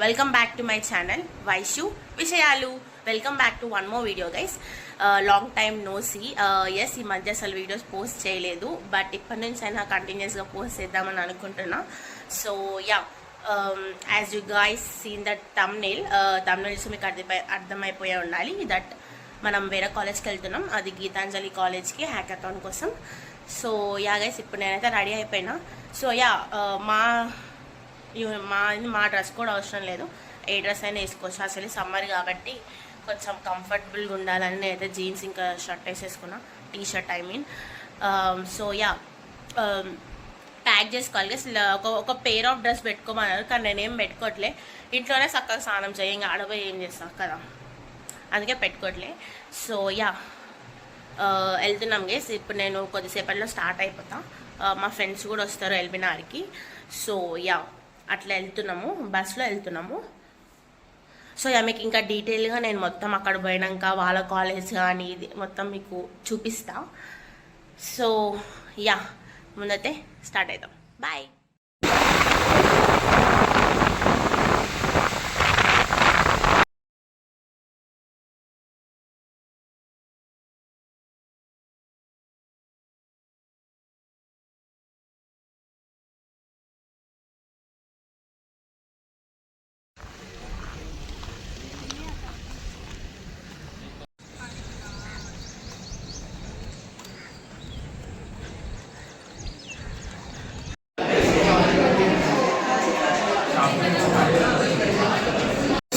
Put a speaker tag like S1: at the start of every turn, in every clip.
S1: Welcome back to my channel Vaishu విషయాలు. Welcome back to one more video guys. Long time no see. Yes, ఈ మధ్య అసలు videos post చేయలేదు, but ఇప్పటి నుంచి అయినా కంటిన్యూస్గా పోస్ట్ చేద్దామని అనుకుంటున్నా. So ya, as you guys seen that thumbnails మీకు అర్థమైపోయే ఉండాలి దట్ మనం వేరే కాలేజ్కి వెళ్తున్నాం. అది గీతాంజలి కాలేజ్కి హ్యాకథాన్ కోసం. సో యా గైస్, ఇప్పుడు నేనైతే రెడీ అయిపోయినా. సో యా, మా డ్రెస్ కూడా అవసరం లేదు, ఏ డ్రెస్ అయినా వేసుకోవచ్చు. అసలు సమ్మర్ కాబట్టి కొంచెం కంఫర్టబుల్గా ఉండాలని నేనైతే జీన్స్ ఇంకా షర్ట్ వేసేసుకున్నా, T shirt I mean. So yeah, pack చేసుకోవాలి. ఒక పేర్ ఆఫ్ డ్రెస్ పెట్టుకోమన్నారు, కానీ నేనేం పెట్టుకోవట్లే. ఇంట్లోనే చక్కగా స్నానం చేయి, ఇంకా ఆడపోయి ఏం చేస్తాను కదా, అందుకే పెట్టుకోవట్లే. సో యా, వెళ్తున్నాం గేస్. ఇప్పుడు నేను కొద్దిసేపట్లో స్టార్ట్ అయిపోతా. మా ఫ్రెండ్స్ కూడా వస్తారు ఎల్బినార్కి. సో యా, అట్లా వెళ్తున్నాము, బస్లో వెళ్తున్నాము. సో యా, మీకు ఇంకా డీటెయిల్గా నేను మొత్తం అక్కడ పోయినాక వాళ్ళ కాలేజ్ కానీ ఇది మొత్తం మీకు చూపిస్తా. సో యా, ముందైతే స్టార్ట్ అవుతాం. బాయ్.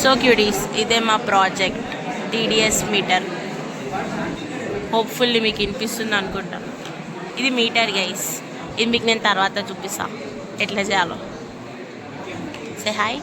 S1: సో క్యూటీస్, ఇదే మా ప్రాజెక్ట్ టీడీఎస్ మీటర్. హోప్ఫుల్లీ మీకు వినిపిస్తుంది అనుకుంటా. ఇది మీటర్ గైస్, ఇది మీకు నేను తర్వాత చూపిస్తా ఎట్లా చేయాలో. Say hi.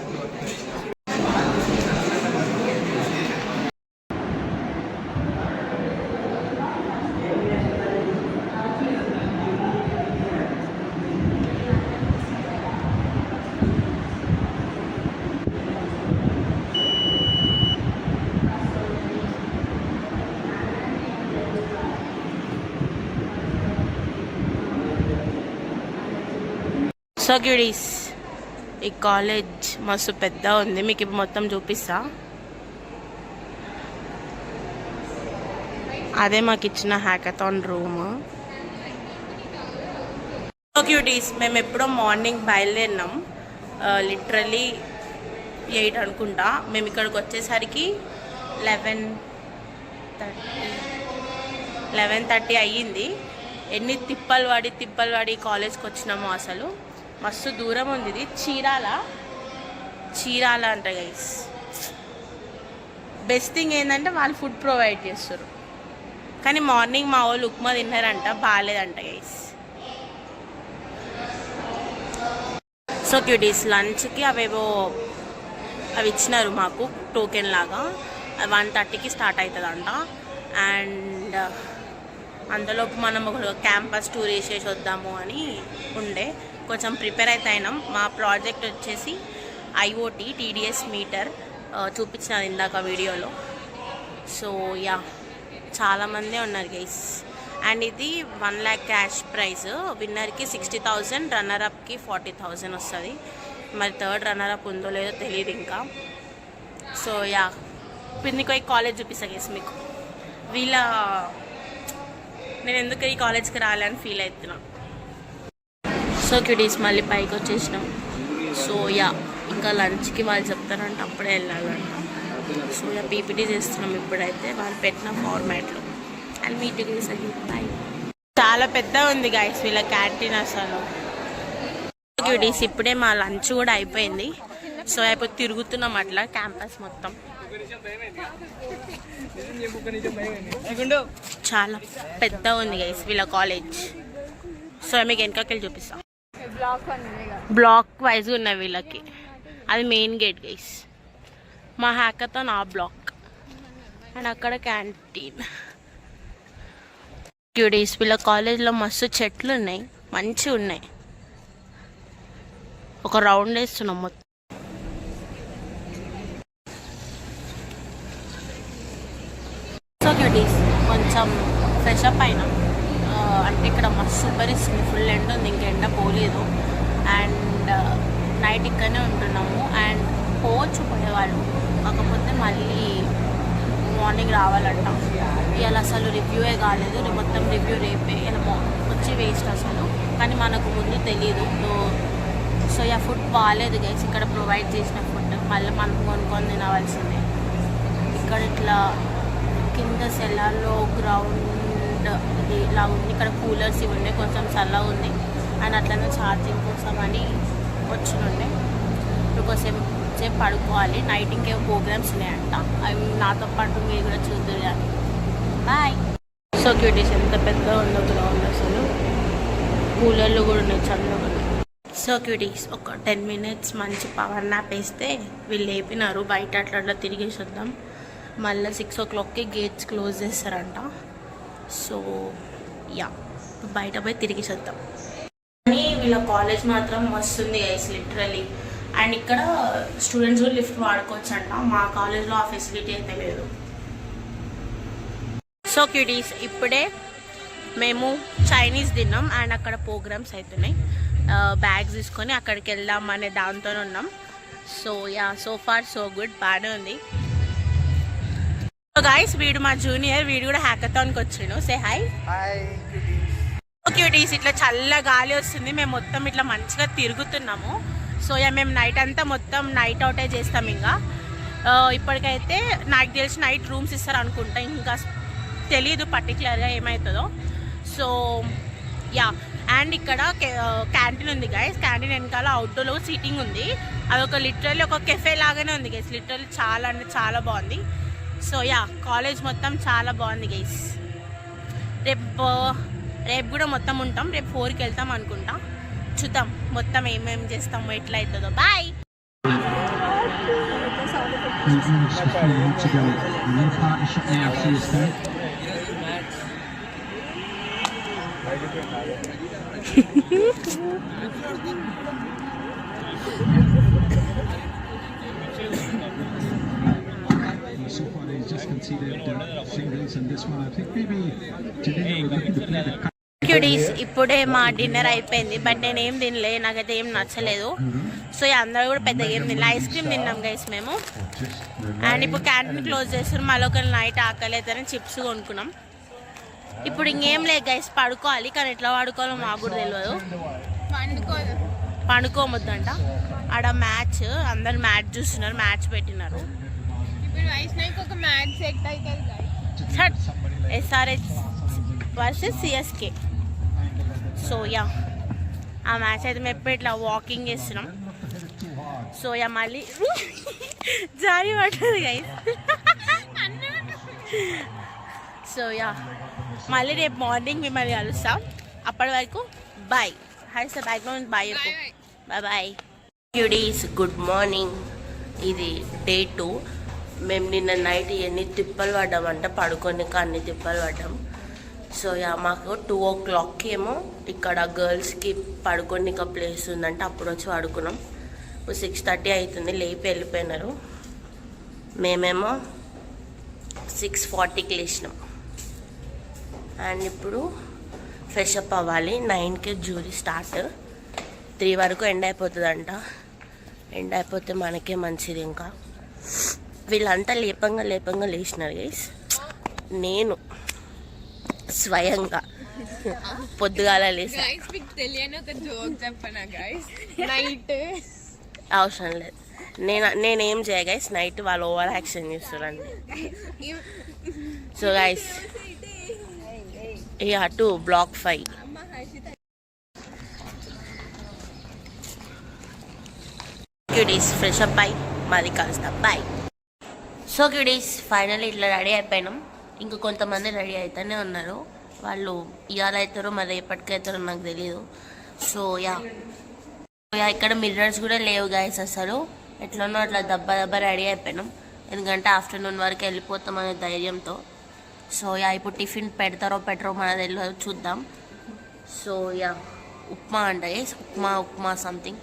S1: సో క్యూటీస్, ఈ కాలేజ్ మస్తు పెద్ద ఉంది, మీకు ఇప్పుడు మొత్తం చూపిస్తా. అదే మాకు ఇచ్చిన హ్యాకథాన్ రూమ్. సో క్యూటీస్, మేము ఎప్పుడో మార్నింగ్ బయలుదేరినాం, లిటరలీ 8 అనుకుంటా. మేము ఇక్కడికి వచ్చేసరికి 11:30 అయ్యింది. ఎన్ని తిప్పలు పడి కాలేజ్కి వచ్చినామో. అసలు మస్తు దూరం ఉంది. ఇది చీరాల అంట గైస్. బెస్ట్ థింగ్ ఏంటంటే వాళ్ళు ఫుడ్ ప్రొవైడ్ చేస్తారు, కానీ మార్నింగ్ మా వాళ్ళు ఉప్మా తిన్నారంట, బాగాలేదంట గైస్. సో క్యూటీస్, లంచ్కి అవి ఇచ్చినారు మాకు టోకెన్ లాగా. 1:30కి స్టార్ట్ అవుతుందంట. అండ్ అందులోపు మనం ఒక క్యాంపస్ టూర్ వేసేసి వద్దాము అని ఉండే, కొంచెం ప్రిపేర్ అయితే అయినాం. మా ప్రాజెక్ట్ వచ్చేసి ఐఓటీ టీడీఎస్ మీటర్, చూపించినది ఇందాక వీడియోలో. సో యా, చాలామందే ఉన్నారు గైస్. అండ్ ఇది 1 lakh క్యాష్ ప్రైజ్. విన్నర్కి 60,000, రన్నర్అప్కి 40,000 వస్తుంది. మరి థర్డ్ రన్నర్అప్ ఉందో లేదో తెలియదు ఇంకా. సో యా, పిన్నికి పోయి కాలేజ్ చూపిస్తా గైస్ మీకు. నేను ఎందుకు ఈ కాలేజ్కి రాలని ఫీల్ అవుతున్నా. సో క్యూటీస్, మళ్ళీ పైకి వచ్చేసినాం. సో యా, ఇంకా లంచ్కి వాళ్ళు చెప్తారంట, అప్పుడే వెళ్ళాలంట. సో యా, పీపీటీ చేస్తున్నాం ఇప్పుడైతే వాళ్ళు పెట్టిన ఫార్మాట్లో. And meeting bye. చాలా పెద్ద ఉంది గైస్ వీళ్ళ క్యాంటీన్ అసలు. క్యూటీస్, ఇప్పుడే మా లంచ్ కూడా అయిపోయింది. సో అయిపోయి తిరుగుతున్నాం అట్లా క్యాంపస్ మొత్తం. చాలా పెద్ద ఉంది గైస్ వీళ్ళ కాలేజ్. సో మీకు వెనకకెళ్ళి చూపిస్తాం. బ్లాక్ వైజ్ ఉన్నాయి వీళ్ళకి. అది మెయిన్ గేట్ గైస్. మా హ్యాకథాన్ ఆ బ్లాక్, అండ్ అక్కడ క్యాంటీన్. క్యూటీస్, వీళ్ళ కాలేజ్లో మస్తు చెట్లు ఉన్నాయి, మంచిగా ఉన్నాయి. ఒక రౌండ్ వేస్తున్నాం మొత్తం. సో క్యూటీస్, కొంచెం ఫ్రెష్ అప్ అయినా. అంటే ఇక్కడ మస్తు ఉబ్బరిస్తుంది, ఫుల్ ఎండ ఉంది, ఇంక ఎండ పోలేదు. అండ్ నైట్ ఇక్కడనే ఉంటున్నాము. అండ్ పోయేవాళ్ళు, కాకపోతే మళ్ళీ మార్నింగ్ రావాలంట. ఇవాళ అసలు రివ్యూయే కాలేదు, మొత్తం రివ్యూ రేపే. ఇలా వచ్చి వేస్ట్ అసలు, కానీ మనకు ముందు తెలీదు. సో ఫుడ్ బాగాలేదు గైస్, ఇక్కడ ప్రొవైడ్ చేసిన ఫుడ్ మళ్ళీ మనం కొనుక్కొని తినవలసిందే. ఇక్కడ ఇట్లా కింద సెల్లార్లో గ్రౌండ్ ఇది ఇలా ఉంది. ఇక్కడ కూలర్స్ ఇవి ఉండే, కొంచెం చల్లగా ఉంది. అండ్ అట్లనే ఛార్జింగ్ కోసం అని వచ్చినుండే. ఇప్పుడు కొంచెం సేపు పడుకోవాలి. నైట్ ఇంకేమో ప్రోగ్రామ్స్ ఉన్నాయంట, అవి నాతో పాటు మీరు కూడా చూద్దరు కానీ. బాయ్. సో క్యూటీస్, ఎంత పెద్దగా ఉందో గ్రౌండ్ అసలు. కూలర్లు కూడా ఉన్నాయి, చల్లగా ఉన్నాయి. సో క్యూటీస్, ఒక 10 minutes మంచి పవర్ నాప్ వేస్తే వీళ్ళు లేపినారు. బయట అట్లా తిరిగేసి వద్దాం. మళ్ళీ 6 o'clockకి గేట్స్ క్లోజ్ చేస్తారంట. సో బయట పోయి తిరిగేసి వద్దాం. కానీ వీళ్ళ కాలేజ్ మాత్రం వస్తుంది గైస్, లిటరలీ. అండ్ ఇక్కడ స్టూడెంట్స్ కూడా లిఫ్ట్ వాడుకోవచ్చు అంట. మా కాలేజ్లో ఆ ఫెసిలిటీ అయితే లేదు. సో క్యూటీస్, ఇప్పుడే మేము చైనీస్ తిన్నాం అండ్ అక్కడ ప్రోగ్రామ్స్ అవుతున్నాయి. బ్యాగ్స్ తీసుకొని అక్కడికి వెళ్దాం అనే దాంతో ఉన్నాం. So so far so good, బాగానే ఉంది. సో గైస్, వీడు మా జూనియర్, వీడు కూడా హ్యాకథాన్కి వచ్చిండు. Say hi. క్యూటీస్, ఇట్లా చల్ల గాలి వస్తుంది. మేము మొత్తం ఇట్లా మంచిగా తిరుగుతున్నాము. సో మేము నైట్ అంతా మొత్తం నైట్ అవుటే చేస్తాం. ఇంకా ఇప్పటికైతే నాకు తెలిసి నైట్ రూమ్స్ ఇస్తారు అనుకుంటా, ఇంకా తెలీదు పర్టికులర్గా ఏమవుతుందో. సో అండ్ ఇక్కడ క్యాంటీన్ ఉంది గైస్. క్యాంటీన్ వెనకాల అవుట్డోర్లో సీటింగ్ ఉంది. అదొక లిటరల్లీ ఒక కెఫే లాగానే ఉంది గైస్. లిటరల్లీ చాలా అంటే చాలా బాగుంది. సో కాలేజ్ మొత్తం చాలా బాగుంది గైస్. రేపు కూడా మొత్తం ఉంటాం. రేపు 4కి వెళ్తాం అనుకుంటా. చూద్దాం మొత్తం ఏమేమి చేస్తామో, ఎట్లా అవుతుందో. Bye.
S2: So far, he's just conceded singles, and this one, I think maybe Janina was looking to play the.
S1: Cuties, ఇప్పుడే మా డిన్నర్ అయిపోయింది. బట్ నేను ఏం తినలే, నాకైతే ఏం నచ్చలేదు. సో అందరూ కూడా పెద్దగా ఏం తినలే. ఐస్ క్రీమ్ తిన్నాం గైస్ మేము. అండ్ ఇప్పుడు క్యాంటీన్ క్లోజ్ చేస్తారు. మళ్ళీ ఒక నైట్ ఆకలి అవుతారని చిప్స్ కొనుక్కున్నాం. ఇప్పుడు ఇంకేం లేదు గైస్, పడుకోవాలి. కానీ ఎట్లా పడుకోవాలో మాకు కూడా తెలియదు. పండుకోమొద్దంట. ఆడ మ్యాచ్, అందరు మ్యాచ్ చూస్తున్నారు, మ్యాచ్ పెట్టినారు. SRH versus CSK. సో ఆ మ్యాచ్ అయితే మేము ఎప్పుడు ఇట్లా వాకింగ్ చేస్తున్నాం. సో మళ్ళీ జారీ పడుతుంది గైస్. సో మళ్ళీ రేపు మార్నింగ్ మిమ్మల్ని కలుస్తాం. అప్పటి వరకు bye. Hi sir, background bye చెప్పు. Bye bye. Cuties, good morning. ఇది డే 2. మేము నిన్న నైట్ ఎన్ని తిప్పలు పడ్డామంటే పడుకోనిక అన్ని తిప్పలు పడ్డాం. సో మాకు 2 o'clockకి ఏమో ఇక్కడ గర్ల్స్కి పడుకోనిక ప్లేస్ ఉందంటే అప్పుడు వచ్చి పడుకున్నాం. ఇప్పుడు 6:30 అవుతుంది, లేపి వెళ్ళిపోయినారు. మేమేమో 6:40కి లేచినాం. అండ్ ఇప్పుడు ఫ్రెష్ అప్ అవ్వాలి. 9కి జ్యూరీ స్టార్ట్. 3 వరకు ఎండ్ అయిపోతుందంట. ఎండ్ అయిపోతే మనకే మంచిది. ఇంకా వీళ్ళంతా లేపంగా లేచినారు గైస్. నేను స్వయంగా పొద్దుగాల లేసా. అవసరం లేదు, నేనేం చేయ గైస్. నైట్ వాళ్ళు ఓవర్ యాక్షన్ చేస్తారండి. So guys, to block 5. Cuties, fresh up అయి మాది కలుస్తాం. బాయ్. సో క్యూటీస్, ఫైనల్ ఇట్లా రెడీ అయిపోయినాం. ఇంకా కొంతమంది రెడీ అవుతూనే ఉన్నారు. వాళ్ళు ఇవాళ అవుతారో మరి ఎప్పటికవుతారో నాకు తెలియదు. సో ఇక్కడ మిర్రర్స్ కూడా లేవు గైస్ అసలు. ఎట్లనో అట్లా దబ్బ రెడీ అయిపోయినాం. ఎందుకంటే ఆఫ్టర్నూన్ వరకు వెళ్ళిపోతాం అనే ధైర్యంతో. సో ఇప్పుడు టిఫిన్ పెడతారో పెట్టరో మనది తెలియదు, చూద్దాం. సో ఉప్మా అంట గైస్, ఉప్మా సంథింగ్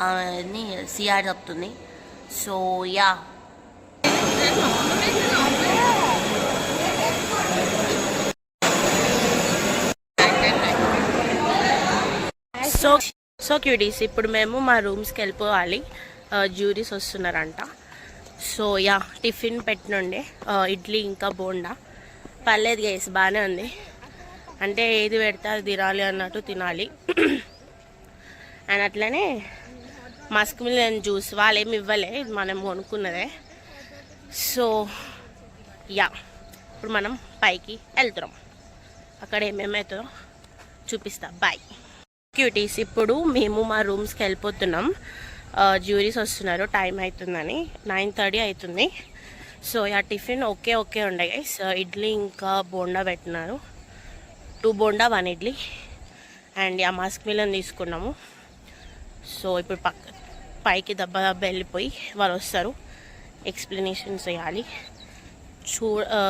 S1: అని సిఆర్ చెప్తుంది. సో సో క్యూటీస్, ఇప్పుడు మేము మా రూమ్స్కి వెళ్ళిపోవాలి. Juries వస్తున్నారంట. So yeah tiffin పెట్టినుండే idli ఇంకా బోండా. పర్లేదు గైస్, బాగానే ఉంది. అంటే ఏది పెడితే అది తినాలి అన్నట్టు తినాలి. అండ్ అట్లనే మస్క్ మిలన్ జ్యూస్ వాళ్ళు ఏమి ఇవ్వలే, ఇది మనం కొనుక్కున్నదే. సో యా ఇప్పుడు మనం పైకి వెళ్తున్నాం. అక్కడ ఏమేమవుతుందో చూపిస్తా. Bye cuties. ఇప్పుడు మేము మా రూమ్స్కి వెళ్ళిపోతున్నాం. జ్యూరీస్ వస్తున్నారు, టైం అవుతుందని. 9:30 అవుతుంది. సో ఆ టిఫిన్ ఓకే ఉండే గైస్. ఇడ్లీ ఇంకా బోండా పెట్టినారు. 2 బోండా 1 ఇడ్లీ. అండ్ ఆ మస్క్ మిలన్ తీసుకున్నాము. సో ఇప్పుడు పైకి దెబ్బ వెళ్ళిపోయి వాళ్ళు వస్తారు, ఎక్స్ప్లెనేషన్ చేయాలి.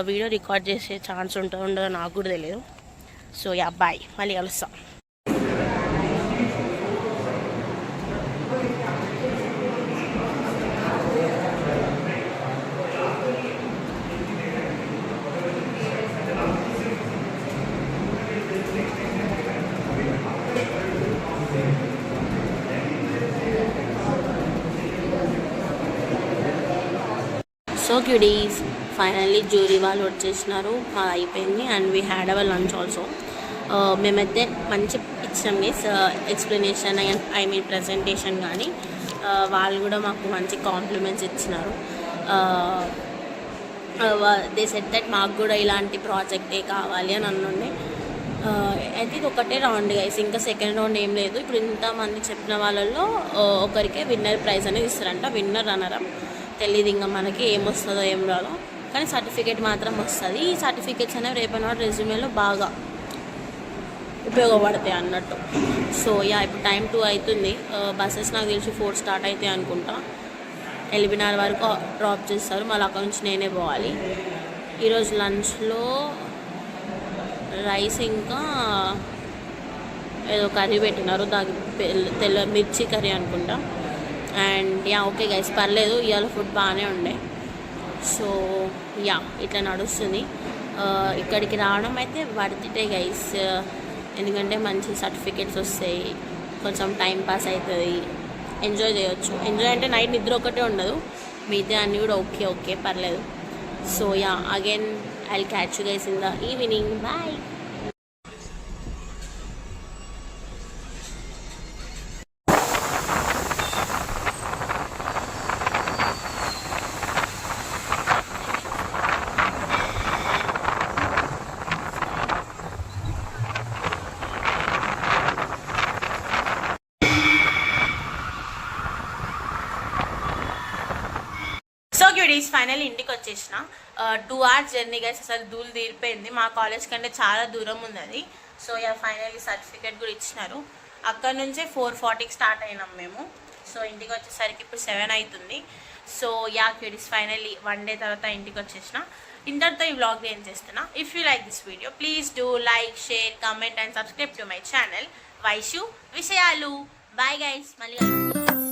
S1: వీడియో రికార్డ్ చేసే ఛాన్స్ ఉంటుందో ఉండదో నాకు కూడా తెలియదు. సో యా బాయ్, మళ్ళీ కలుస్తాం. సో క్యూడీస్, ఫైనల్లీ జ్యూరీ వాళ్ళు వచ్చేసినారు, మాది అయిపోయింది. And we had our lunch also. మేమైతే మంచి ఇచ్చాం గైస్ ఎక్స్ప్లెనేషన్ అండ్ ప్రజెంటేషన్. కానీ వాళ్ళు కూడా మాకు మంచి కాంప్లిమెంట్స్ ఇచ్చినారు. దే సెడ్ దట్ మాకు కూడా ఇలాంటి ప్రాజెక్టే కావాలి అని అన్నుండే. అయితే ఇది ఒకటే రౌండ్ గైస్, ఇంకా సెకండ్ రౌండ్ ఏం లేదు. ఇప్పుడు ఇంతమంది చెప్పిన వాళ్ళల్లో ఒకరికే విన్నర్ ప్రైజ్ అనేది ఇస్తారంట. విన్నర్ రన్నర్ తెలియదు ఇంకా మనకి ఏమొస్తుందో ఏం రాదో, కానీ సర్టిఫికేట్ మాత్రం వస్తుంది. ఈ సర్టిఫికేట్స్ అనేవి రేపటి రెజ్యూమేలో బాగా ఉపయోగపడతాయి అన్నట్టు. సో యా ఇప్పుడు టైం 2 అవుతుంది. బస్సెస్ నాకు తెలిసి 4 స్టార్ట్ అవుతాయి అనుకుంటా. ఎల్బినార్ వరకు డ్రాప్ చేస్తారు, మళ్ళీ అక్కడ నుంచి నేనే పోవాలి. ఈరోజు లంచ్లో రైస్ ఇంకా ఏదో కర్రీ పెట్టినారు, దాని మిర్చి కర్రీ అనుకుంటా. అండ్ యా ఓకే గైస్, పర్లేదు, ఇవాళ ఫుడ్ బాగానే ఉండే. సో యా ఇట్లా నడుస్తుంది. ఇక్కడికి రావడం అయితే వర్తిటే గైస్, ఎందుకంటే మంచి సర్టిఫికేట్స్ వస్తాయి, కొంచెం టైం పాస్ అవుతుంది, ఎంజాయ్ చేయొచ్చు. ఎంజాయ్ అంటే నైట్ నిద్ర ఒకటే ఉండదు, మిగతా అన్నీ కూడా ఓకే పర్లేదు. So yeah again I will catch you guys in the evening. Bye. So cuties, finally ఇంటికి వచ్చేసిన. 2 hours జర్నీ గైస్, అసలు ధూళి తీరిపోయింది. మా కాలేజ్ కంటే చాలా దూరం ఉంది అది. సో యా ఫైనల్లీ సర్టిఫికేట్ కూడా ఇచ్చినారు. అక్కడ నుంచే 4:40కి స్టార్ట్ అయినాం మేము. సో ఇంటికి వచ్చేసరికి ఇప్పుడు 7 అవుతుంది. సో యా క్యూడీస్, ఫైనల్లీ 1 day తర్వాత ఇంటికి వచ్చేసిన. ఇంతటితో ఈ వ్లాగ్ నేను చేస్తున్నా. If you like this video please do like, share, comment and subscribe to my channel Vaishu విషయాలు. బాయ్ గైస్, మళ్ళీ